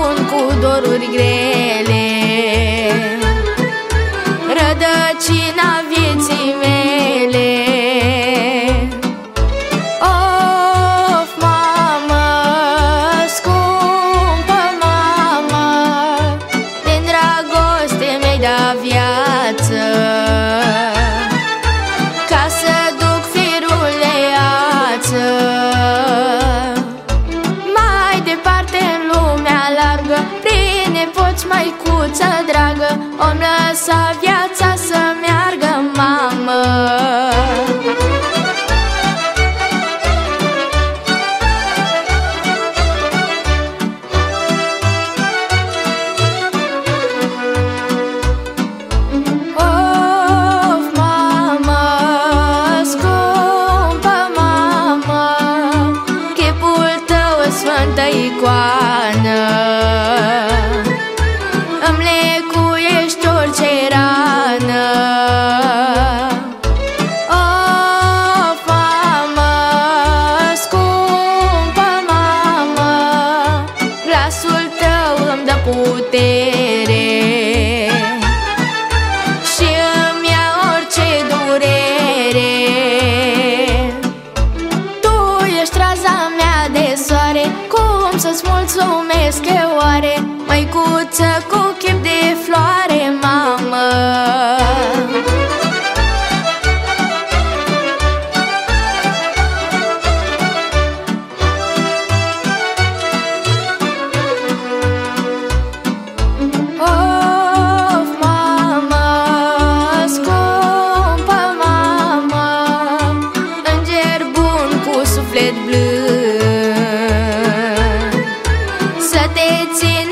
bun cu doruri grele, rădăcina vieții mele. Of, mamă, scumpă mamă, din dragoste mi-ai dat viață, ca să duc firul de ață. Mai departe în lumea largă, prin nepoți, măicuță dragă, om lăsa viața să meargă, mamă. Sfântă icoană, îmi lecuiești orice rană. Of, mamă, scumpă mamă, glasul tău îmi dă putere și îmi ia orice durere. Tu ești raza mea de soare, cum să-ți mulțumesc eu oare, măicuță cu chip de floare, mamă. Of, mamă, scumpă mamă, înger bun cu suflet blând, să te țin